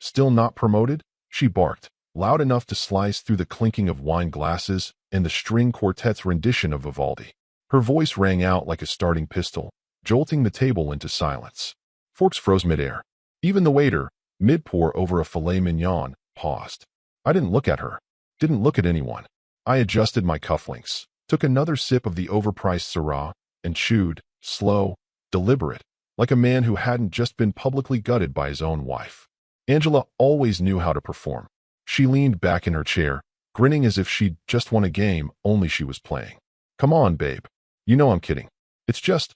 Still not promoted? She barked, loud enough to slice through the clinking of wine glasses and the string quartet's rendition of Vivaldi. Her voice rang out like a starting pistol, jolting the table into silence. Forks froze midair. Even the waiter, mid-pour over a filet mignon, paused. I didn't look at her. Didn't look at anyone. I adjusted my cufflinks, took another sip of the overpriced Syrah, and chewed, slow, deliberate, like a man who hadn't just been publicly gutted by his own wife. Angela always knew how to perform. She leaned back in her chair, grinning as if she'd just won a game only she was playing. Come on, babe. You know I'm kidding. It's just,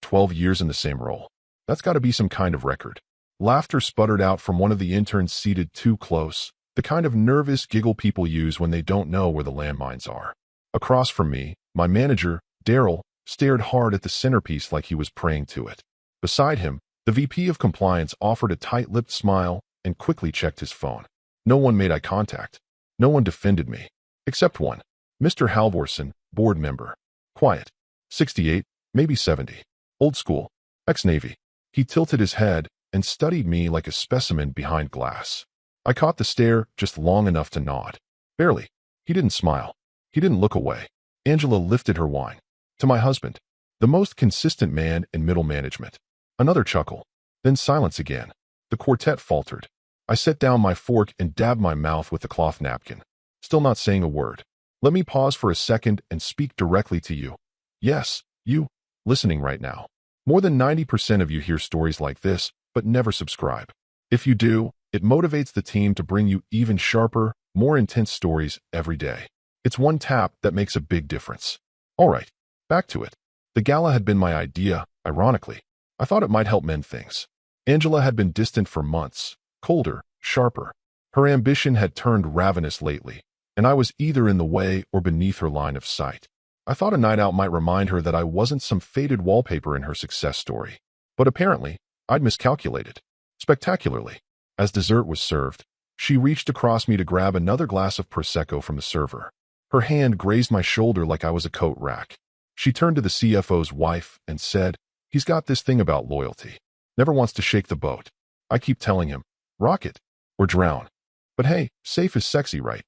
12 years in the same role. That's got to be some kind of record. Laughter sputtered out from one of the interns seated too close, the kind of nervous giggle people use when they don't know where the landmines are. Across from me, my manager, Daryl, stared hard at the centerpiece like he was praying to it. Beside him, the VP of compliance offered a tight-lipped smile and quickly checked his phone. No one made eye contact. No one defended me. Except one. Mr. Halvorson, board member. Quiet. 68, maybe 70. Old school. Ex-Navy. He tilted his head and studied me like a specimen behind glass. I caught the stare just long enough to nod. Barely. He didn't smile. He didn't look away. Angela lifted her wine. To my husband. The most consistent man in middle management. Another chuckle. Then silence again. The quartet faltered. I set down my fork and dabbed my mouth with the cloth napkin. Still not saying a word. Let me pause for a second and speak directly to you. Yes, you, listening right now. More than 90% of you hear stories like this, but never subscribe. If you do, it motivates the team to bring you even sharper, more intense stories every day. It's one tap that makes a big difference. All right, back to it. The gala had been my idea, ironically. I thought it might help mend things. Angela had been distant for months, colder, sharper. Her ambition had turned ravenous lately, and I was either in the way or beneath her line of sight. I thought a night out might remind her that I wasn't some faded wallpaper in her success story. But apparently, I'd miscalculated. Spectacularly. As dessert was served, she reached across me to grab another glass of Prosecco from the server. Her hand grazed my shoulder like I was a coat rack. She turned to the CFO's wife and said, "He's got this thing about loyalty. Never wants to shake the boat. I keep telling him, rock it, or drown. But hey, safe is sexy, right?"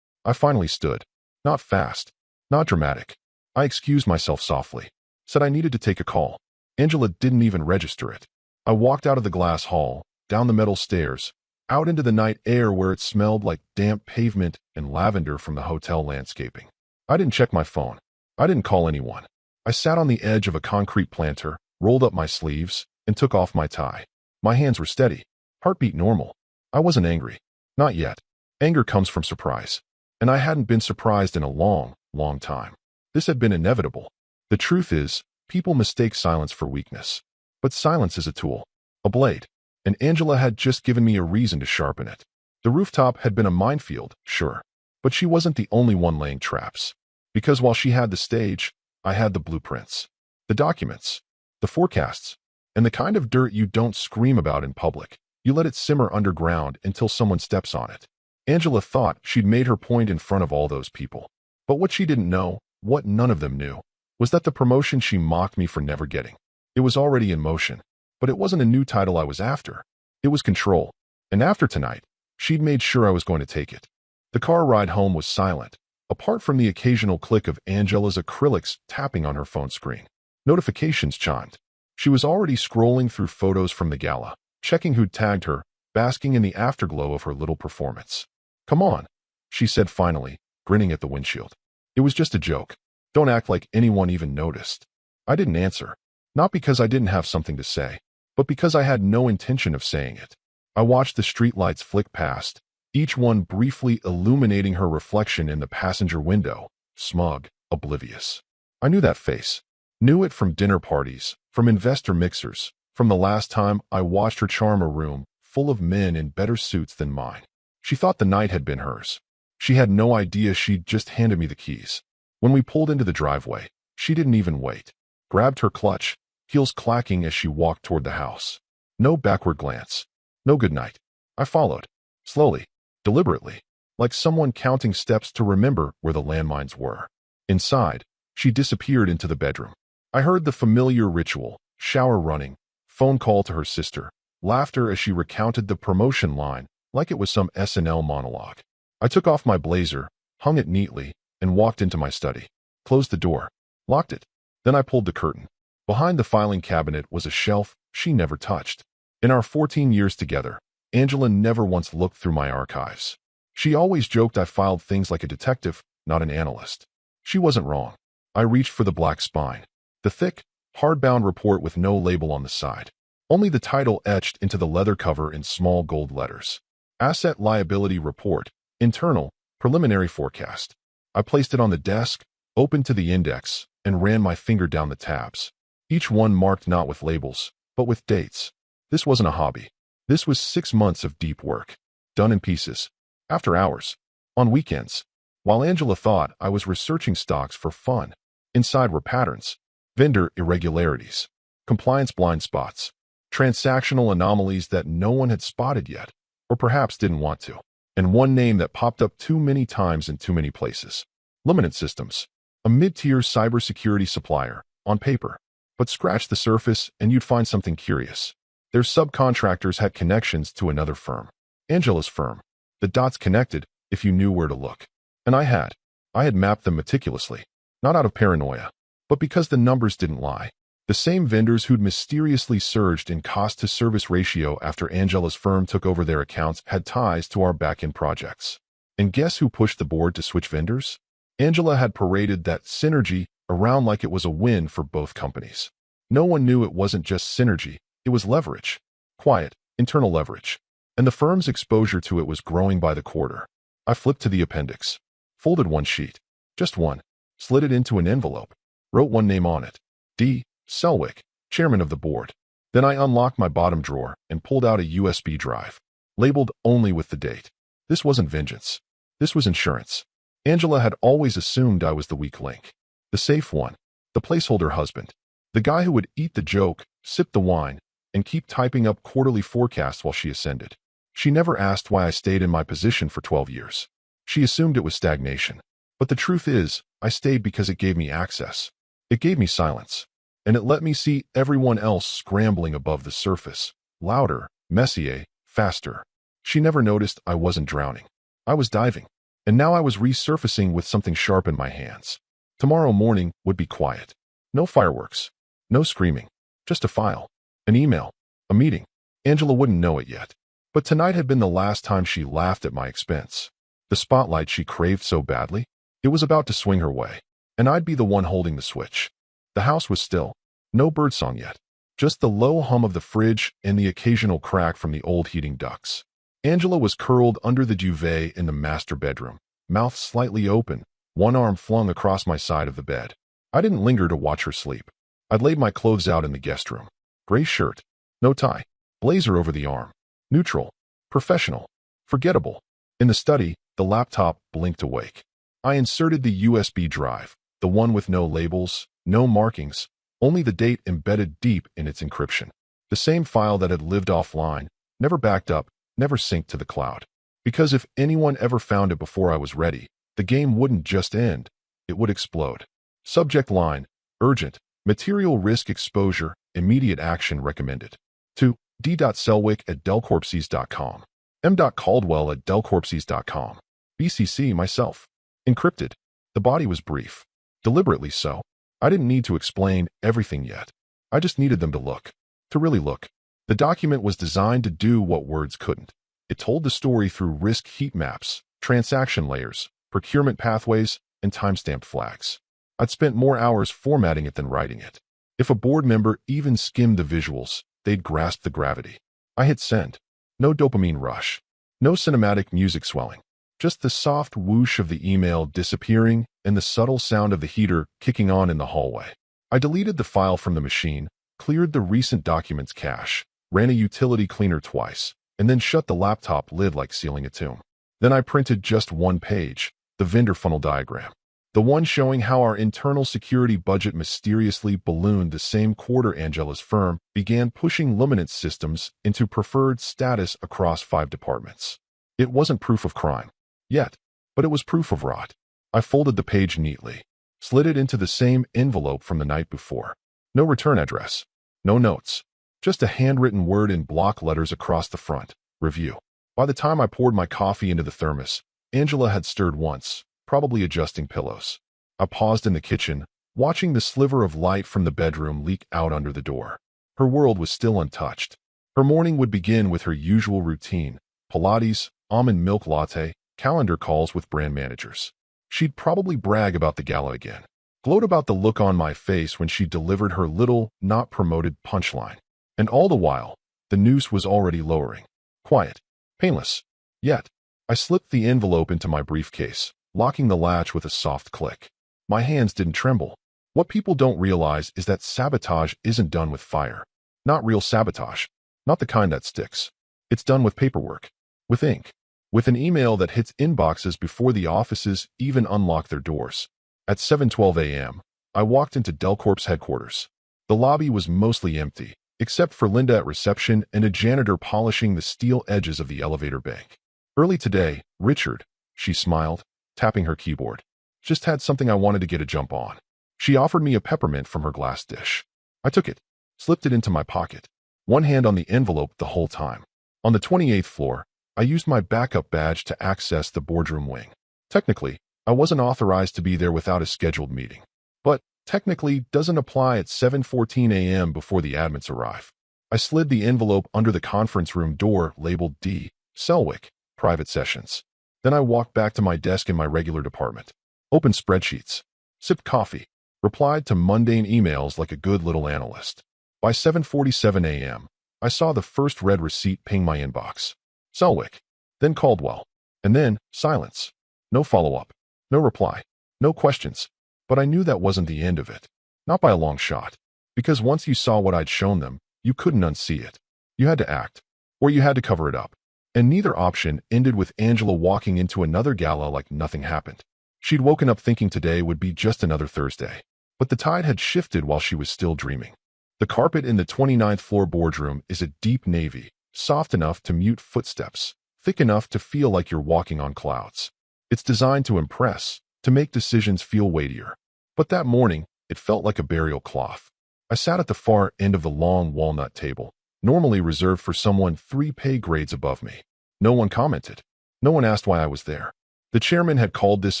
I finally stood. Not fast. Not dramatic. I excused myself softly. Said I needed to take a call. Angela didn't even register it. I walked out of the glass hall, down the metal stairs, out into the night air where it smelled like damp pavement and lavender from the hotel landscaping. I didn't check my phone. I didn't call anyone. I sat on the edge of a concrete planter, rolled up my sleeves, and took off my tie. My hands were steady. Heartbeat normal. I wasn't angry. Not yet. Anger comes from surprise. And I hadn't been surprised in a long, long time. This had been inevitable. The truth is, people mistake silence for weakness. But silence is a tool. A blade. And Angela had just given me a reason to sharpen it. The rooftop had been a minefield, sure. But she wasn't the only one laying traps. Because while she had the stage, I had the blueprints. The documents. The forecasts. And the kind of dirt you don't scream about in public. You let it simmer underground until someone steps on it. Angela thought she'd made her point in front of all those people. But what she didn't know, what none of them knew, was that the promotion she mocked me for never getting. It was already in motion. But it wasn't a new title I was after. It was control. And after tonight, she'd made sure I was going to take it. The car ride home was silent, apart from the occasional click of Angela's acrylics tapping on her phone screen. Notifications chimed. She was already scrolling through photos from the gala, checking who'd tagged her, basking in the afterglow of her little performance. "Come on," she said finally, grinning at the windshield. "It was just a joke. Don't act like anyone even noticed." I didn't answer. Not because I didn't have something to say, but because I had no intention of saying it. I watched the streetlights flick past, each one briefly illuminating her reflection in the passenger window, smug, oblivious. I knew that face. Knew it from dinner parties, from investor mixers, from the last time I watched her charm a room full of men in better suits than mine. She thought the night had been hers. She had no idea she'd just handed me the keys. When we pulled into the driveway, she didn't even wait. Grabbed her clutch, heels clacking as she walked toward the house. No backward glance. No goodnight. I followed. Slowly. Deliberately. Like someone counting steps to remember where the landmines were. Inside, she disappeared into the bedroom. I heard the familiar ritual, shower running, phone call to her sister, laughter as she recounted the promotion line like it was some SNL monologue. I took off my blazer, hung it neatly, and walked into my study. Closed the door, locked it. Then I pulled the curtain. Behind the filing cabinet was a shelf she never touched. In our 14 years together, Angela never once looked through my archives. She always joked I filed things like a detective, not an analyst. She wasn't wrong. I reached for the black spine. The thick, hardbound report with no label on the side. Only the title etched into the leather cover in small gold letters. Asset Liability Report, Internal, Preliminary Forecast. I placed it on the desk, opened to the index, and ran my finger down the tabs. Each one marked not with labels, but with dates. This wasn't a hobby. This was 6 months of deep work. Done in pieces. After hours. On weekends. While Angela thought I was researching stocks for fun, inside were patterns, vendor irregularities, compliance blind spots, transactional anomalies that no one had spotted yet, or perhaps didn't want to, and one name that popped up too many times in too many places. Luminant Systems, a mid-tier cybersecurity supplier, on paper. But scratch the surface and you'd find something curious. Their subcontractors had connections to another firm. Angela's firm. The dots connected if you knew where to look. And I had. I had mapped them meticulously. Not out of paranoia, but because the numbers didn't lie. The same vendors who'd mysteriously surged in cost-to-service ratio after Angela's firm took over their accounts had ties to our back-end projects. And guess who pushed the board to switch vendors? Angela had paraded that synergy around like it was a win for both companies. No one knew it wasn't just synergy, it was leverage. Quiet, internal leverage. And the firm's exposure to it was growing by the quarter. I flipped to the appendix. Folded one sheet. Just one. Slid it into an envelope. Wrote one name on it. D. Selwick, chairman of the board. Then I unlocked my bottom drawer and pulled out a USB drive. Labeled only with the date. This wasn't vengeance. This was insurance. Angela had always assumed I was the weak link. The safe one. The placeholder husband. The guy who would eat the joke, sip the wine, and keep typing up quarterly forecasts while she ascended. She never asked why I stayed in my position for 12 years. She assumed it was stagnation. But the truth is, I stayed because it gave me access. It gave me silence. And it let me see everyone else scrambling above the surface. Louder, messier, faster. She never noticed I wasn't drowning. I was diving. And now I was resurfacing with something sharp in my hands. Tomorrow morning would be quiet. No fireworks. No screaming. Just a file. An email. A meeting. Angela wouldn't know it yet. But tonight had been the last time she laughed at my expense. The spotlight she craved so badly, it was about to swing her way. And I'd be the one holding the switch. The house was still. No birdsong yet. Just the low hum of the fridge and the occasional crack from the old heating ducts. Angela was curled under the duvet in the master bedroom, mouth slightly open, one arm flung across my side of the bed. I didn't linger to watch her sleep. I'd laid my clothes out in the guest room. Gray shirt. No tie. Blazer over the arm. Neutral. Professional. Forgettable. In the study, the laptop blinked awake. I inserted the USB drive, the one with no labels, no markings, only the date embedded deep in its encryption. The same file that had lived offline, never backed up, never synced to the cloud. Because if anyone ever found it before I was ready, the game wouldn't just end, it would explode. Subject line, urgent, material risk exposure, immediate action recommended. To d.selwick@delcorpses.com. m.caldwell@delcorpses.com. BCC myself. Encrypted. The body was brief. Deliberately so. I didn't need to explain everything yet. I just needed them to look. To really look. The document was designed to do what words couldn't. It told the story through risk heat maps, transaction layers, procurement pathways, and timestamped flags. I'd spent more hours formatting it than writing it. If a board member even skimmed the visuals, they'd grasp the gravity. I hit send. No dopamine rush. No cinematic music swelling. Just the soft whoosh of the email disappearing and the subtle sound of the heater kicking on in the hallway. I deleted the file from the machine, cleared the recent documents cache, ran a utility cleaner twice, and then shut the laptop lid like sealing a tomb. Then I printed just one page, the vendor funnel diagram. The one showing how our internal security budget mysteriously ballooned the same quarter Angela's firm began pushing Luminant Systems into preferred status across 5 departments. It wasn't proof of crime. Yet, but it was proof of rot. I folded the page neatly, slid it into the same envelope from the night before. No return address. No notes. Just a handwritten word in block letters across the front. Review. By the time I poured my coffee into the thermos, Angela had stirred once, probably adjusting pillows. I paused in the kitchen, watching the sliver of light from the bedroom leak out under the door. Her world was still untouched. Her morning would begin with her usual routine: Pilates, almond milk latte, calendar calls with brand managers. She'd probably brag about the gala again, gloat about the look on my face when she delivered her little, not-promoted punchline. And all the while, the noose was already lowering. Quiet. Painless. Yet, I slipped the envelope into my briefcase, locking the latch with a soft click. My hands didn't tremble. What people don't realize is that sabotage isn't done with fire. Not real sabotage. Not the kind that sticks. It's done with paperwork. With ink. With an email that hits inboxes before the offices even unlock their doors. At 7:12 a.m., I walked into Delcorp's headquarters. The lobby was mostly empty, except for Linda at reception and a janitor polishing the steel edges of the elevator bank. Early today, Richard, she smiled, tapping her keyboard. Just had something I wanted to get a jump on. She offered me a peppermint from her glass dish. I took it, slipped it into my pocket, one hand on the envelope the whole time. On the 28th floor, I used my backup badge to access the boardroom wing. Technically, I wasn't authorized to be there without a scheduled meeting. But technically doesn't apply at 7:14 a.m. before the admins arrive. I slid the envelope under the conference room door labeled D. Selwick, Private Sessions. Then I walked back to my desk in my regular department. Opened spreadsheets. Sipped coffee. Replied to mundane emails like a good little analyst. By 7:47 a.m., I saw the first red receipt ping my inbox. Selwick. Then Caldwell. And then silence. No follow-up. No reply. No questions. But I knew that wasn't the end of it. Not by a long shot. Because once you saw what I'd shown them, you couldn't unsee it. You had to act. Or you had to cover it up. And neither option ended with Angela walking into another gala like nothing happened. She'd woken up thinking today would be just another Thursday. But the tide had shifted while she was still dreaming. The carpet in the 29th floor boardroom is a deep navy, soft enough to mute footsteps, thick enough to feel like you're walking on clouds. It's designed to impress, to make decisions feel weightier. But that morning, it felt like a burial cloth. I sat at the far end of the long walnut table, normally reserved for someone 3 pay grades above me. No one commented. No one asked why I was there. The chairman had called this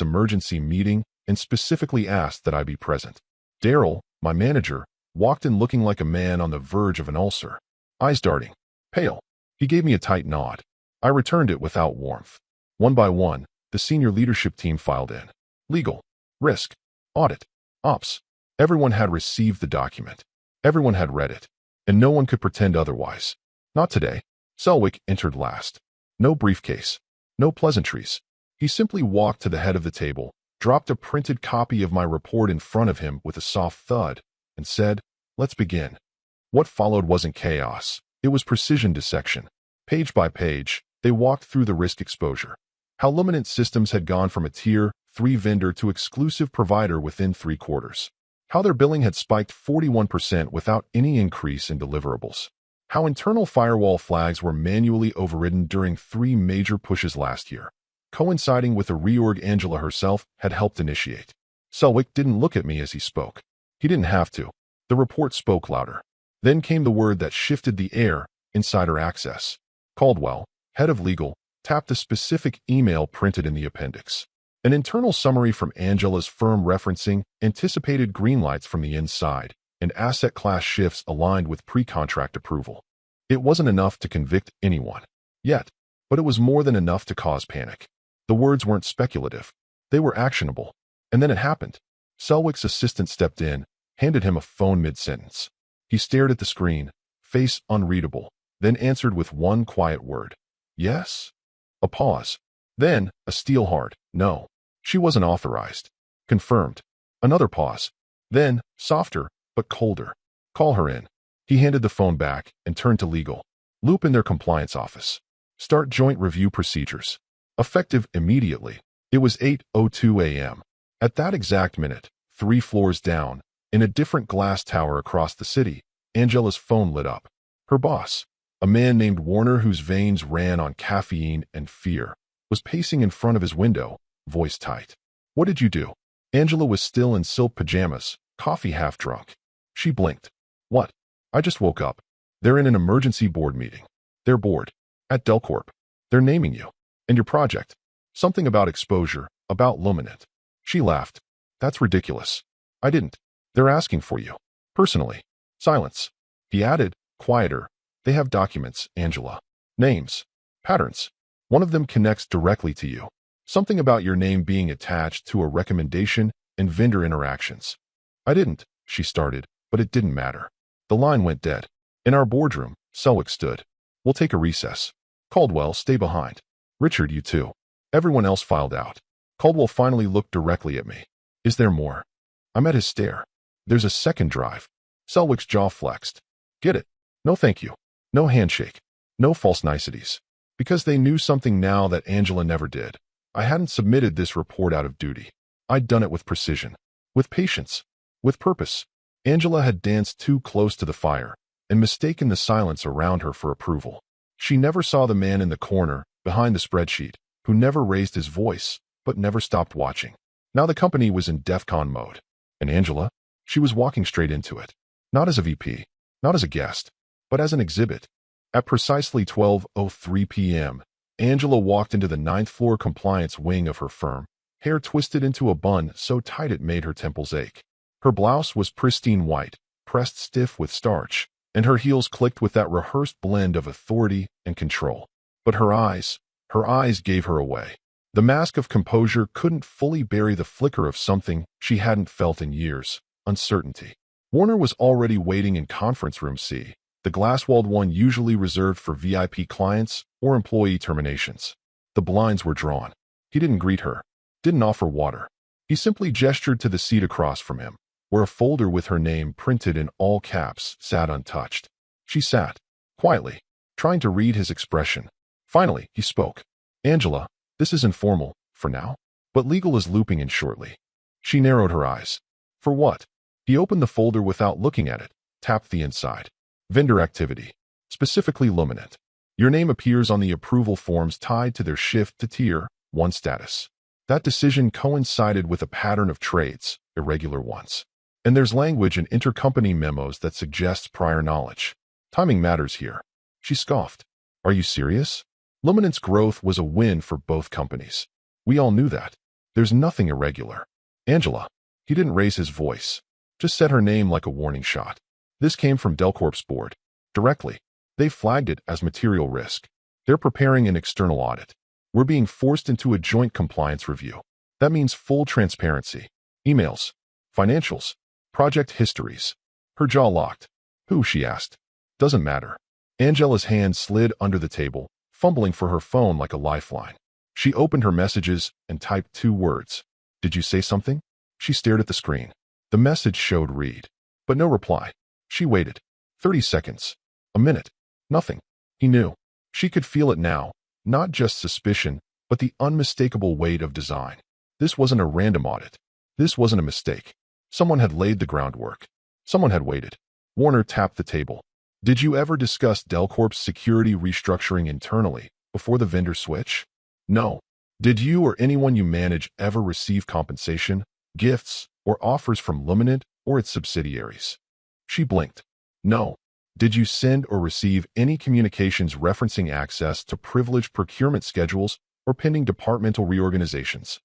emergency meeting and specifically asked that I be present. Daryl, my manager, walked in looking like a man on the verge of an ulcer. Eyes darting. Pale. He gave me a tight nod. I returned it without warmth. One by one, the senior leadership team filed in. Legal. Risk. Audit. Ops. Everyone had received the document. Everyone had read it. And no one could pretend otherwise. Not today. Selwick entered last. No briefcase. No pleasantries. He simply walked to the head of the table, dropped a printed copy of my report in front of him with a soft thud, and said, "Let's begin." What followed wasn't chaos. It was precision dissection. Page by page, they walked through the risk exposure. How Luminant Systems had gone from a Tier 3 vendor to exclusive provider within 3 quarters. How their billing had spiked 41% without any increase in deliverables. How internal firewall flags were manually overridden during 3 major pushes last year, coinciding with a reorg Angela herself had helped initiate. Selwick didn't look at me as he spoke. He didn't have to. The report spoke louder. Then came the word that shifted the air: insider access. Caldwell, head of legal, tapped a specific email printed in the appendix. An internal summary from Angela's firm referencing anticipated green lights from the inside and asset class shifts aligned with pre-contract approval. It wasn't enough to convict anyone yet, but it was more than enough to cause panic. The words weren't speculative. They were actionable. And then it happened. Selwick's assistant stepped in, handed him a phone mid-sentence. He stared at the screen, face unreadable, then answered with one quiet word. Yes? A pause. Then, a steel-hard no. She wasn't authorized. Confirmed. Another pause. Then, softer, but colder. Call her in. He handed the phone back and turned to legal. Loop in their compliance office. Start joint review procedures. Effective immediately. It was 8:02 a.m. At that exact minute, 3 floors down, in a different glass tower across the city, Angela's phone lit up. Her boss, a man named Warner whose veins ran on caffeine and fear, was pacing in front of his window, voice tight. What did you do? Angela was still in silk pajamas, coffee half drunk. She blinked. What? I just woke up. They're in an emergency board meeting. They're bored. At Delcorp. They're naming you. And your project. Something about exposure, about luminant. She laughed. That's ridiculous. I didn't. They're asking for you. Personally. Silence. He added, quieter. They have documents, Angela. Names. Patterns. One of them connects directly to you. Something about your name being attached to a recommendation and vendor interactions. I didn't, she started, but it didn't matter. The line went dead. In our boardroom, Selwick stood. We'll take a recess. Caldwell, stay behind. Richard, you too. Everyone else filed out. Caldwell finally looked directly at me. Is there more? I met his stare. There's a second drive. Selwick's jaw flexed. Get it? No thank you. No handshake. No false niceties. Because they knew something now that Angela never did. I hadn't submitted this report out of duty. I'd done it with precision. With patience. With purpose. Angela had danced too close to the fire and mistaken the silence around her for approval. She never saw the man in the corner, behind the spreadsheet, who never raised his voice, but never stopped watching. Now the company was in DEFCON mode. And Angela? She was walking straight into it. Not as a VP, not as a guest, but as an exhibit. At precisely 12:03 p.m., Angela walked into the ninth-floor compliance wing of her firm, hair twisted into a bun so tight it made her temples ache. Her blouse was pristine white, pressed stiff with starch, and her heels clicked with that rehearsed blend of authority and control. But her eyes gave her away. The mask of composure couldn't fully bury the flicker of something she hadn't felt in years, uncertainty. Warner was already waiting in conference room C, the glass-walled one usually reserved for VIP clients or employee terminations. The blinds were drawn. He didn't greet her, didn't offer water. He simply gestured to the seat across from him, where a folder with her name printed in all caps sat untouched. She sat, quietly, trying to read his expression. Finally, he spoke. Angela, this is informal, for now, but legal is looping in shortly. She narrowed her eyes. For what? He opened the folder without looking at it, tapped the inside. Vendor activity, specifically luminant. Your name appears on the approval forms tied to their shift to Tier 1 status. That decision coincided with a pattern of trades, irregular ones. And there's language in intercompany memos that suggests prior knowledge. Timing matters here. She scoffed. Are you serious? Luminant's growth was a win for both companies. We all knew that. There's nothing irregular. Angela. He didn't raise his voice. Just said her name like a warning shot. This came from Delcorp's board. Directly. They flagged it as material risk. They're preparing an external audit. We're being forced into a joint compliance review. That means full transparency. Emails. Financials. Project histories. Her jaw locked. Who, she asked. Doesn't matter. Angela's hand slid under the table, fumbling for her phone like a lifeline. She opened her messages and typed 2 words. Did you say something? She stared at the screen. The message showed read. But no reply. She waited. 30 seconds. A minute. Nothing. He knew. She could feel it now. Not just suspicion, but the unmistakable weight of design. This wasn't a random audit. This wasn't a mistake. Someone had laid the groundwork. Someone had waited. Warner tapped the table. Did you ever discuss Delcorp's security restructuring internally before the vendor switch? No. Did you or anyone you manage ever receive compensation, gifts, or offers from Luminant or its subsidiaries? She blinked. No. Did you send or receive any communications referencing access to privileged procurement schedules or pending departmental reorganizations?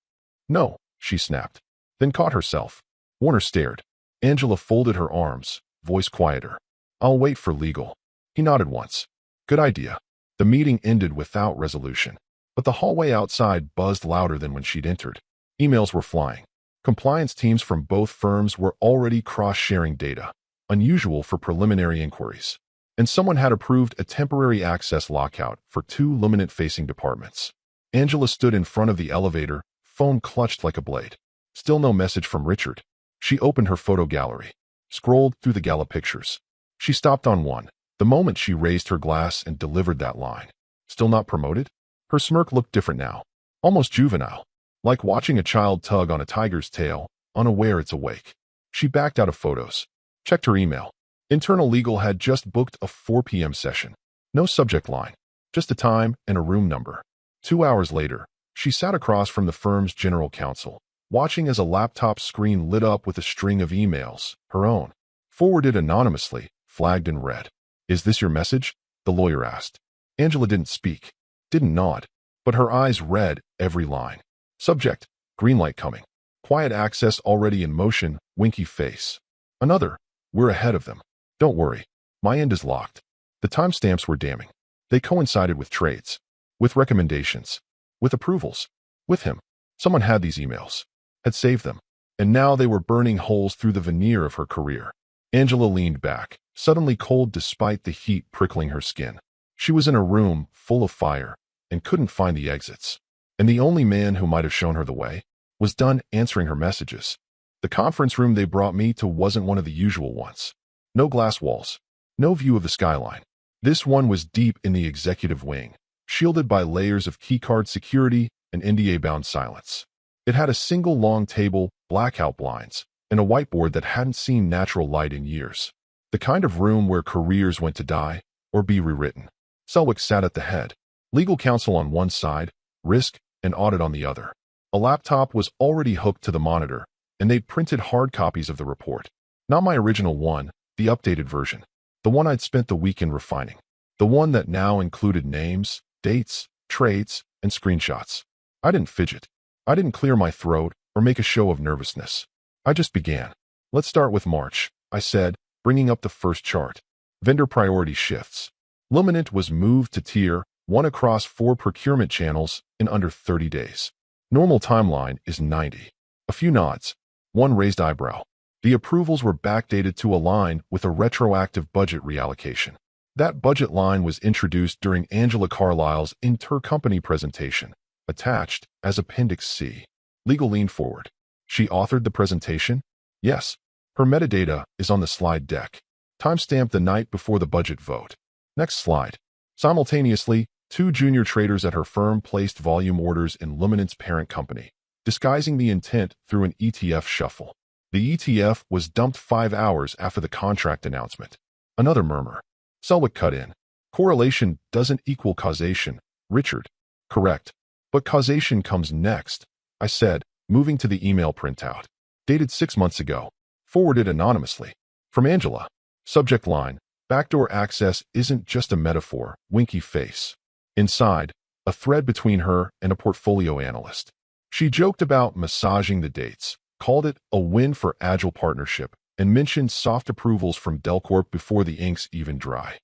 No, she snapped. Then caught herself. Warner stared. Angela folded her arms, voice quieter. I'll wait for legal. He nodded once. Good idea. The meeting ended without resolution, but the hallway outside buzzed louder than when she'd entered. Emails were flying. Compliance teams from both firms were already cross-sharing data, unusual for preliminary inquiries. And someone had approved a temporary access lockout for 2 Luminant-facing departments. Angela stood in front of the elevator, phone clutched like a blade. Still no message from Richard. She opened her photo gallery, scrolled through the gala pictures. She stopped on one, the moment she raised her glass and delivered that line. Still not promoted? Her smirk looked different now, almost juvenile, like watching a child tug on a tiger's tail, unaware it's awake. She backed out of photos, checked her email. Internal legal had just booked a 4 p.m. session. No subject line, just a time and a room number. 2 hours later, she sat across from the firm's general counsel, watching as a laptop screen lit up with a string of emails, her own, forwarded anonymously, flagged in red. Is this your message? The lawyer asked. Angela didn't speak. didn't nod, but her eyes read every line. Subject, green light coming. Quiet access already in motion, winky face. Another, we're ahead of them. Don't worry, my end is locked. The timestamps were damning. They coincided with trades, with recommendations, with approvals, with him. Someone had these emails, had saved them, and now they were burning holes through the veneer of her career. Angela leaned back, suddenly cold despite the heat prickling her skin. She was in a room full of fire and couldn't find the exits. And the only man who might have shown her the way was done answering her messages. The conference room they brought me to wasn't one of the usual ones. No glass walls, no view of the skyline. This one was deep in the executive wing, shielded by layers of keycard security and NDA-bound silence. It had a single long table, blackout blinds, and a whiteboard that hadn't seen natural light in years. The kind of room where careers went to die or be rewritten. Selwick sat at the head, legal counsel on one side, risk and audit on the other. A laptop was already hooked to the monitor, and they'd printed hard copies of the report. Not my original one, the updated version. The one I'd spent the weekend refining. The one that now included names, dates, trades, and screenshots. I didn't fidget. I didn't clear my throat or make a show of nervousness. I just began. Let's start with March, I said, bringing up the first chart. Vendor priority shifts. Luminant was moved to Tier 1 across 4 procurement channels in under 30 days. Normal timeline is 90. A few nods. One raised eyebrow. The approvals were backdated to align with a retroactive budget reallocation. That budget line was introduced during Angela Carlisle's intercompany presentation, attached as Appendix C. Legal leaned forward. She authored the presentation? Yes. Her metadata is on the slide deck. Timestamped the night before the budget vote. Next slide. Simultaneously, 2 junior traders at her firm placed volume orders in Luminant's parent company, disguising the intent through an ETF shuffle. The ETF was dumped 5 hours after the contract announcement. Another murmur. Selwick cut in. Correlation doesn't equal causation, Richard. Correct. But causation comes next, I said, moving to the email printout. Dated 6 months ago. Forwarded anonymously. From Angela. Subject line. Backdoor access isn't just a metaphor, winky face. Inside, a thread between her and a portfolio analyst. She joked about massaging the dates, called it a win for agile partnership, and mentioned soft approvals from Delcorp before the inks even dry.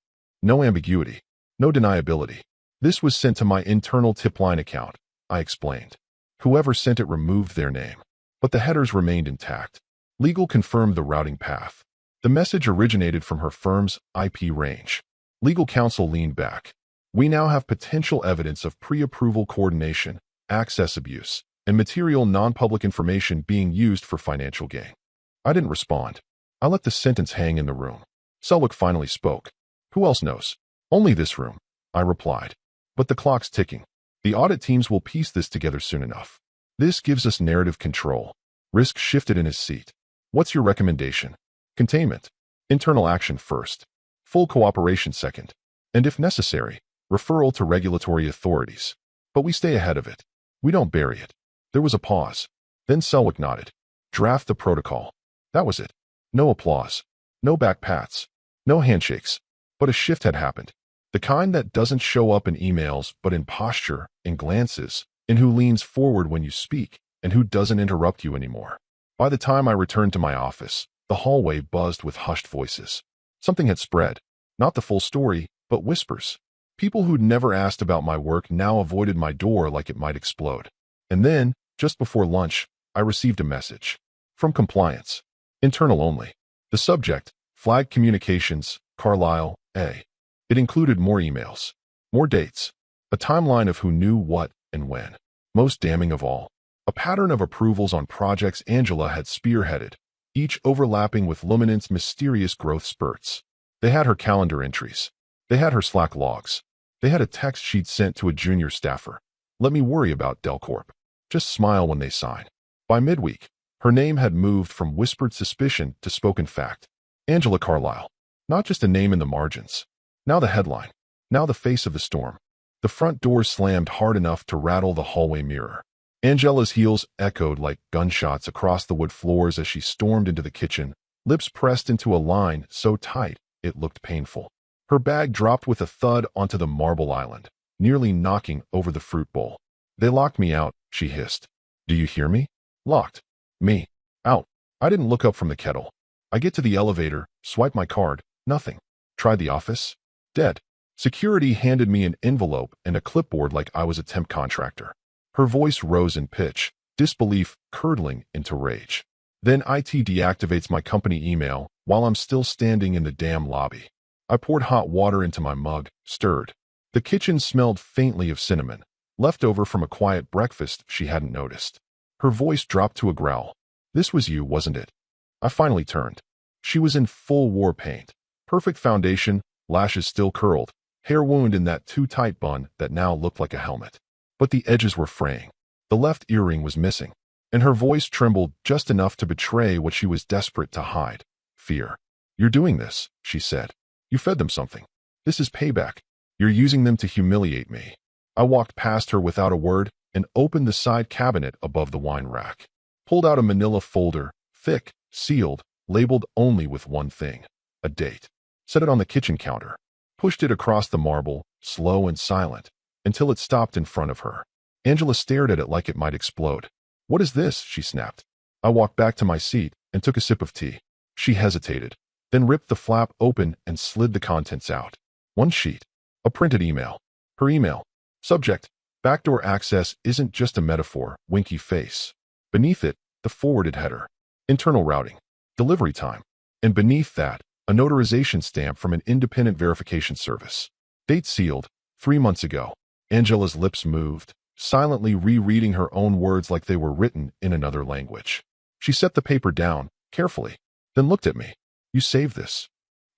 No ambiguity, no deniability. This was sent to my internal tip line account, I explained. Whoever sent it removed their name, but the headers remained intact. Legal confirmed the routing path. The message originated from her firm's IP range. Legal counsel leaned back. We now have potential evidence of pre-approval coordination, access abuse, and material non-public information being used for financial gain. I didn't respond. I let the sentence hang in the room. Selwick finally spoke. Who else knows? Only this room, I replied. But the clock's ticking. The audit teams will piece this together soon enough. This gives us narrative control. Risk shifted in his seat. What's your recommendation? Containment. Internal action first. Full cooperation second. And if necessary, referral to regulatory authorities. But we stay ahead of it. We don't bury it. There was a pause. Then Selwick nodded. Draft the protocol. That was it. No applause. No back pats. No handshakes. But a shift had happened. The kind that doesn't show up in emails, but in posture, in glances, in who leans forward when you speak, and who doesn't interrupt you anymore. By the time I returned to my office, the hallway buzzed with hushed voices. Something had spread. Not the full story, but whispers. People who'd never asked about my work now avoided my door like it might explode. And then, just before lunch, I received a message. From compliance. Internal only. The subject, Flag Communications, Carlisle, A. It included more emails. More dates. A timeline of who knew what and when. Most damning of all, a pattern of approvals on projects Angela had spearheaded, each overlapping with Luminant's mysterious growth spurts. They had her calendar entries. They had her Slack logs. They had a text she'd sent to a junior staffer. Let me worry about Delcorp. Just smile when they sign. By midweek, her name had moved from whispered suspicion to spoken fact. Angela Carlisle. Not just a name in the margins. Now the headline. Now the face of the storm. The front door slammed hard enough to rattle the hallway mirror. Angela's heels echoed like gunshots across the wood floors as she stormed into the kitchen, lips pressed into a line so tight it looked painful. Her bag dropped with a thud onto the marble island. nearly knocking over the fruit bowl. They locked me out, she hissed. Do you hear me? Locked. Me. Out. I didn't look up from the kettle. I get to the elevator, swipe my card, nothing. Try the office? Dead. Security handed me an envelope and a clipboard like I was a temp contractor. Her voice rose in pitch, disbelief curdling into rage. Then IT deactivates my company email while I'm still standing in the damn lobby. I poured hot water into my mug, stirred. The kitchen smelled faintly of cinnamon, left over from a quiet breakfast she hadn't noticed. Her voice dropped to a growl. This was you, wasn't it? I finally turned. She was in full war paint. Perfect foundation, lashes still curled, hair wound in that too-tight bun that now looked like a helmet. But the edges were fraying. The left earring was missing, and her voice trembled just enough to betray what she was desperate to hide. Fear. You're doing this, she said. You fed them something. This is payback. You're using them to humiliate me. I walked past her without a word and opened the side cabinet above the wine rack. Pulled out a manila folder, thick, sealed, labeled only with one thing. A date. Set it on the kitchen counter. Pushed it across the marble, slow and silent, until it stopped in front of her. Angela stared at it like it might explode. What is this? She snapped. I walked back to my seat and took a sip of tea. She hesitated, then ripped the flap open and slid the contents out. One sheet. A printed email. Her email. Subject. Backdoor access isn't just a metaphor, winky face. Beneath it, the forwarded header. Internal routing. Delivery time. And beneath that, a notarization stamp from an independent verification service. Date sealed, 3 months ago. Angela's lips moved, silently rereading her own words like they were written in another language. She set the paper down, carefully, then looked at me. You saved this.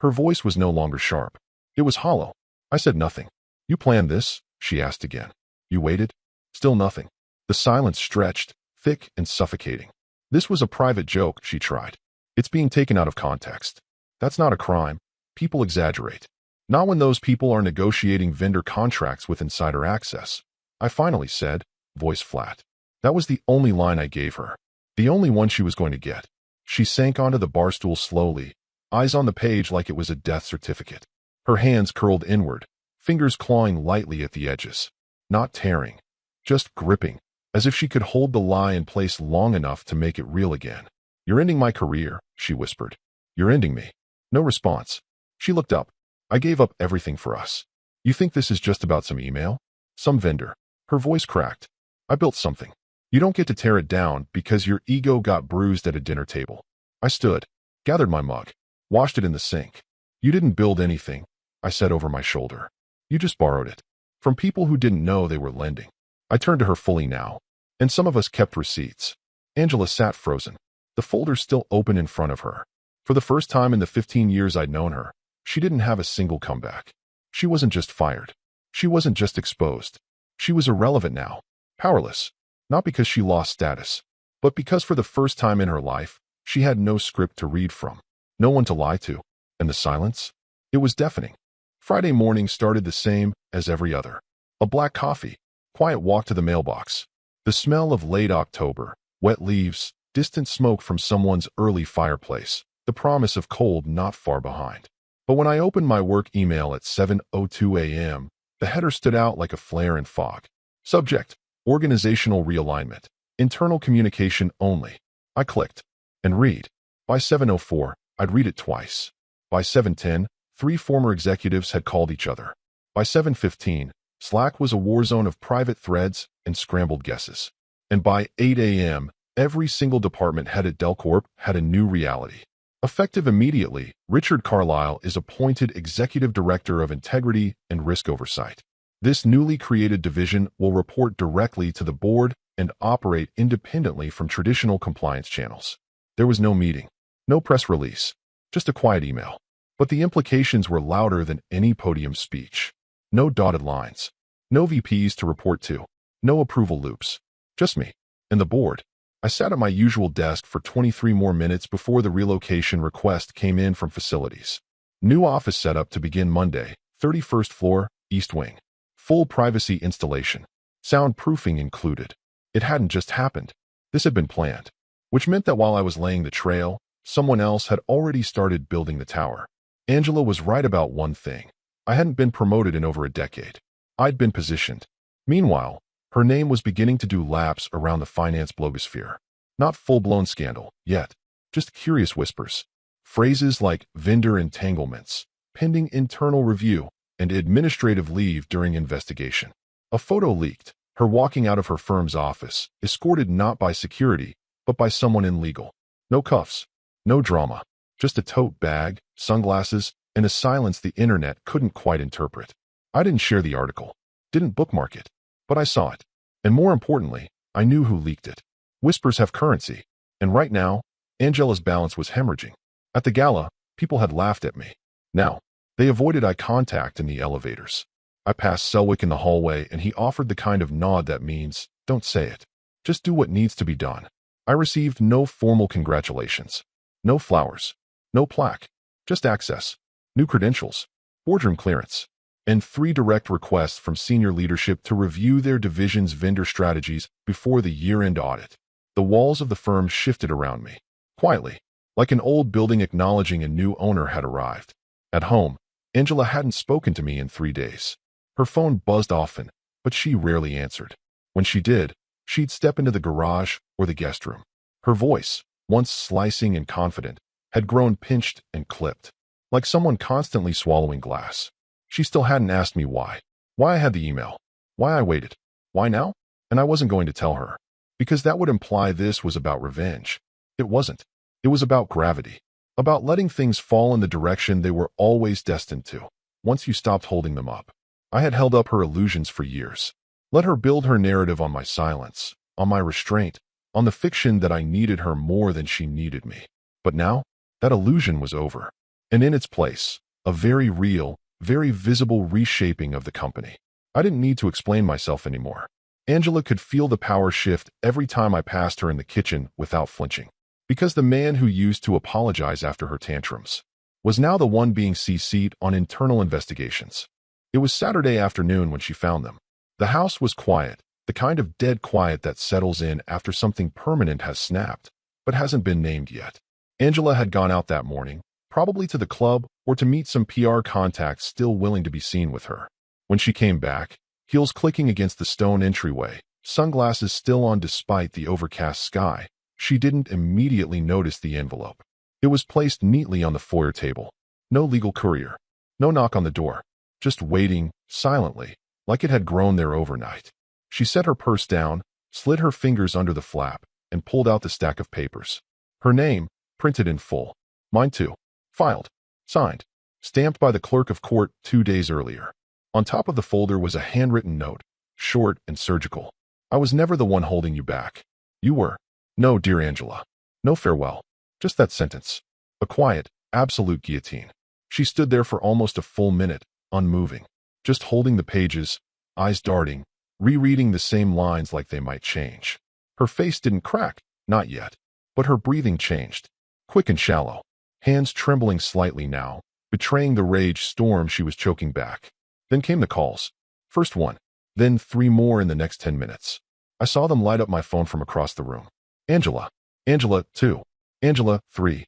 Her voice was no longer sharp. It was hollow. I said nothing. You planned this? She asked again. You waited? Still nothing. The silence stretched, thick and suffocating. This was a private joke, she tried. It's being taken out of context. That's not a crime. People exaggerate. Not when those people are negotiating vendor contracts with insider access. I finally said, voice flat. That was the only line I gave her. The only one she was going to get. She sank onto the bar stool slowly, eyes on the page like it was a death certificate. Her hands curled inward, fingers clawing lightly at the edges. Not tearing, just gripping, as if she could hold the lie in place long enough to make it real again. You're ending my career, she whispered. You're ending me. No response. She looked up. I gave up everything for us. You think this is just about some email? Some vendor. Her voice cracked. I built something. You don't get to tear it down because your ego got bruised at a dinner table. I stood, gathered my mug, washed it in the sink. You didn't build anything, I said over my shoulder. You just borrowed it. From people who didn't know they were lending. I turned to her fully now. And some of us kept receipts. Angela sat frozen, the folder still open in front of her. For the first time in the 15 years I'd known her, she didn't have a single comeback. She wasn't just fired. She wasn't just exposed. She was irrelevant now. Powerless. Not because she lost status, but because for the first time in her life, she had no script to read from. No one to lie to. And the silence? It was deafening. Friday morning started the same as every other. A black coffee. Quiet walk to the mailbox. The smell of late October. Wet leaves. Distant smoke from someone's early fireplace. The promise of cold not far behind. But when I opened my work email at 7:02 a.m., the header stood out like a flare in fog. Subject. Organizational realignment. Internal communication only. I clicked. And read. By 7:04, I'd read it twice. By 7:10, 3 former executives had called each other. By 7:15, Slack was a war zone of private threads and scrambled guesses. And by 8 a.m., every single department head at Delcorp had a new reality. Effective immediately, Richard Carlisle is appointed Executive Director of Integrity and Risk Oversight. This newly created division will report directly to the board and operate independently from traditional compliance channels. There was no meeting, no press release, just a quiet email. But the implications were louder than any podium speech. No dotted lines, no VPs to report to, no approval loops, just me and the board. I sat at my usual desk for 23 more minutes before the relocation request came in from facilities. New office setup to begin Monday, 31st floor, East Wing. Full privacy installation. Soundproofing included. It hadn't just happened. This had been planned. Which meant that while I was laying the trail, someone else had already started building the tower. Angela was right about one thing. I hadn't been promoted in over a decade. I'd been positioned. Meanwhile, her name was beginning to do laps around the finance blogosphere. Not full-blown scandal, yet. Just curious whispers. Phrases like vendor entanglements, pending internal review, and administrative leave during investigation. A photo leaked, her walking out of her firm's office, escorted not by security, but by someone in legal. No cuffs, no drama, just a tote bag, sunglasses, and a silence the internet couldn't quite interpret. I didn't share the article, didn't bookmark it, but I saw it. And more importantly, I knew who leaked it. Whispers have currency, and right now, Angela's balance was hemorrhaging. At the gala, people had laughed at me. Now, they avoided eye contact in the elevators. I passed Selwick in the hallway and he offered the kind of nod that means, don't say it. Just do what needs to be done. I received no formal congratulations. No flowers. No plaque. Just access. New credentials. Boardroom clearance. And 3 direct requests from senior leadership to review their division's vendor strategies before the year-end audit. The walls of the firm shifted around me. Quietly. Like an old building acknowledging a new owner had arrived. At home, Angela hadn't spoken to me in 3 days. Her phone buzzed often, but she rarely answered. When she did, she'd step into the garage or the guest room. Her voice, once slicing and confident, had grown pinched and clipped, like someone constantly swallowing glass. She still hadn't asked me why. Why I had the email. Why I waited. Why now? And I wasn't going to tell her. Because that would imply this was about revenge. It wasn't. It was about gravity. About letting things fall in the direction they were always destined to, once you stopped holding them up. I had held up her illusions for years. Let her build her narrative on my silence, on my restraint, on the fiction that I needed her more than she needed me. But now, that illusion was over. And in its place, a very real, very visible reshaping of the company. I didn't need to explain myself anymore. Angela could feel the power shift every time I passed her in the kitchen without flinching. Because the man who used to apologize after her tantrums was now the one being CC'd on internal investigations. It was Saturday afternoon when she found them. The house was quiet, the kind of dead quiet that settles in after something permanent has snapped, but hasn't been named yet. Angela had gone out that morning, probably to the club or to meet some PR contacts still willing to be seen with her. When she came back, heels clicking against the stone entryway, sunglasses still on despite the overcast sky, she didn't immediately notice the envelope. It was placed neatly on the foyer table. No legal courier. No knock on the door. Just waiting, silently, like it had grown there overnight. She set her purse down, slid her fingers under the flap, and pulled out the stack of papers. Her name, printed in full. Mine too. Filed. Signed. Stamped by the clerk of court 2 days earlier. On top of the folder was a handwritten note, short and surgical. I was never the one holding you back. You were. No, dear Angela. No farewell. Just that sentence. A quiet, absolute guillotine. She stood there for almost a full minute, unmoving. Just holding the pages, eyes darting, rereading the same lines like they might change. Her face didn't crack, not yet. But her breathing changed. Quick and shallow. Hands trembling slightly now, betraying the rage storm she was choking back. Then came the calls. First one, then 3 more in the next 10 minutes. I saw them light up my phone from across the room. Angela. Angela, 2. Angela, 3.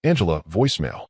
Angela, voicemail.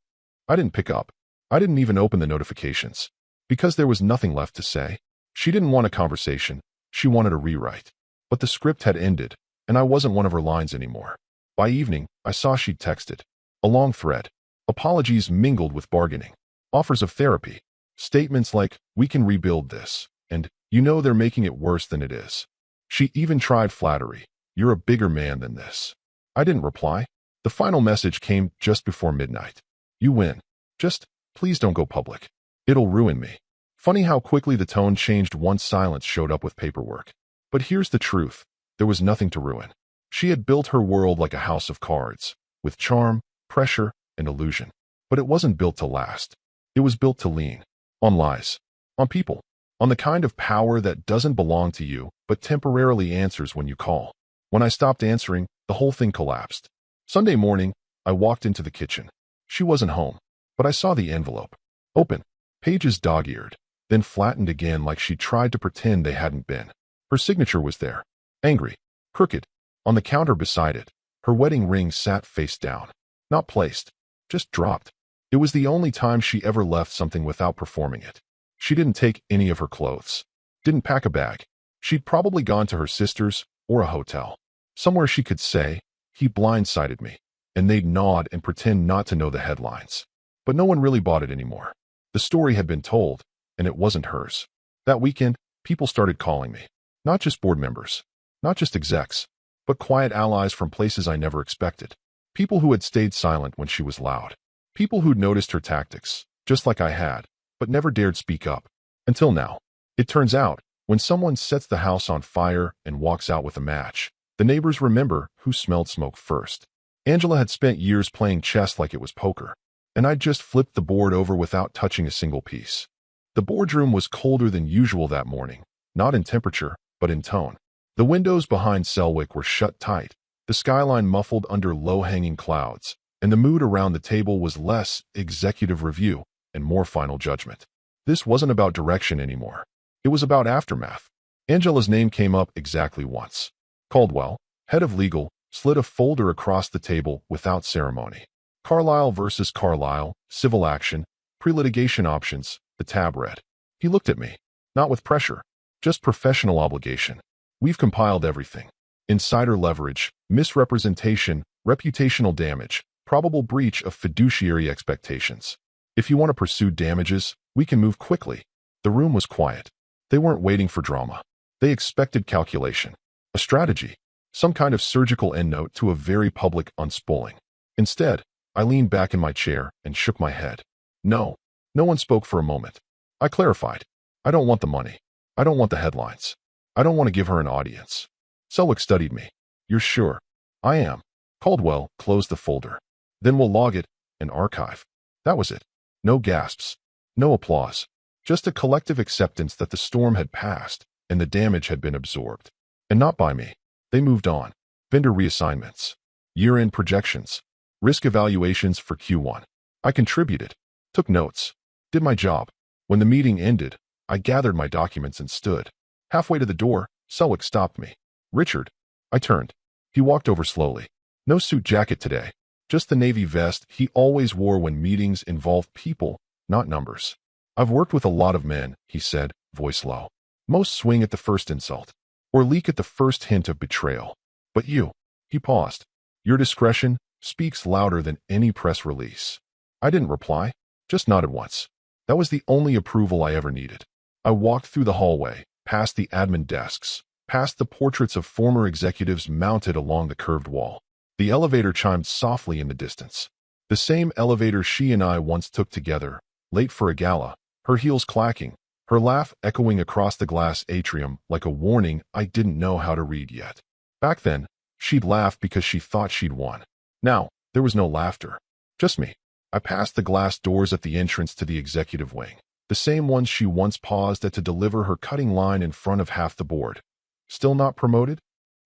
I didn't pick up. I didn't even open the notifications. Because there was nothing left to say. She didn't want a conversation. She wanted a rewrite. But the script had ended, and I wasn't one of her lines anymore. By evening, I saw she'd texted. A long thread. Apologies mingled with bargaining. Offers of therapy. Statements like, we can rebuild this, and, you know they're making it worse than it is. She even tried flattery. You're a bigger man than this. I didn't reply. The final message came just before midnight. You win. Just, please don't go public. It'll ruin me. Funny how quickly the tone changed once silence showed up with paperwork. But here's the truth. There was nothing to ruin. She had built her world like a house of cards, with charm, pressure, and illusion. But it wasn't built to last. It was built to lean. On lies. On people. On the kind of power that doesn't belong to you, but temporarily answers when you call. When I stopped answering, the whole thing collapsed. Sunday morning, I walked into the kitchen. She wasn't home, but I saw the envelope. Open. Pages dog-eared, then flattened again like she tried to pretend they hadn't been. Her signature was there. Angry. Crooked. On the counter beside it, her wedding ring sat face down. Not placed. Just dropped. It was the only time she ever left something without performing it. She didn't take any of her clothes. Didn't pack a bag. She'd probably gone to her sister's or a hotel. Somewhere she could say, "He blindsided me," and they'd nod and pretend not to know the headlines. But no one really bought it anymore. The story had been told, and it wasn't hers. That weekend, people started calling me. Not just board members, not just execs, but quiet allies from places I never expected. People who had stayed silent when she was loud. People who'd noticed her tactics, just like I had, but never dared speak up. Until now. It turns out, when someone sets the house on fire and walks out with a match, the neighbors remember who smelled smoke first. Angela had spent years playing chess like it was poker, and I'd just flipped the board over without touching a single piece. The boardroom was colder than usual that morning, not in temperature, but in tone. The windows behind Selwick were shut tight, the skyline muffled under low-hanging clouds, and the mood around the table was less executive review and more final judgment. This wasn't about direction anymore. It was about aftermath. Angela's name came up exactly once. Caldwell, head of legal, slid a folder across the table without ceremony. Carlisle versus Carlisle, civil action, pre-litigation options, the tab read. He looked at me, not with pressure, just professional obligation. We've compiled everything. Insider leverage, misrepresentation, reputational damage, probable breach of fiduciary expectations. If you want to pursue damages, we can move quickly. The room was quiet. They weren't waiting for drama. They expected calculation. A strategy. Some kind of surgical endnote to a very public unspooling. Instead, I leaned back in my chair and shook my head. No. No one spoke for a moment. I clarified. I don't want the money. I don't want the headlines. I don't want to give her an audience. Selwick studied me. You're sure? I am. Caldwell closed the folder. Then we'll log it and archive. That was it. No gasps. No applause. Just a collective acceptance that the storm had passed and the damage had been absorbed. And not by me. They moved on. Vendor reassignments. Year-end projections. Risk evaluations for Q1. I contributed. Took notes. Did my job. When the meeting ended, I gathered my documents and stood. Halfway to the door, Selwick stopped me. Richard. I turned. He walked over slowly. No suit jacket today. Just the navy vest he always wore when meetings involved people, not numbers. I've worked with a lot of men, he said, voice low. Most swing at the first insult, or leak at the first hint of betrayal. But you, he paused. Your discretion speaks louder than any press release. I didn't reply, just nodded once. That was the only approval I ever needed. I walked through the hallway, past the admin desks, past the portraits of former executives mounted along the curved wall. The elevator chimed softly in the distance. The same elevator she and I once took together, late for a gala, her heels clacking, her laugh echoing across the glass atrium like a warning I didn't know how to read yet. Back then, she'd laughed because she thought she'd won. Now, there was no laughter. Just me. I passed the glass doors at the entrance to the executive wing, the same ones she once paused at to deliver her cutting line in front of half the board. Still not promoted?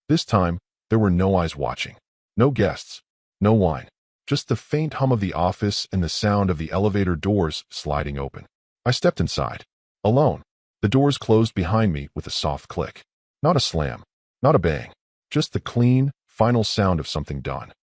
This time, there were no eyes watching. No guests. No wine. Just the faint hum of the office and the sound of the elevator doors sliding open. I stepped inside. Alone. The doors closed behind me with a soft click. Not a slam. Not a bang. Just the clean, final sound of something done.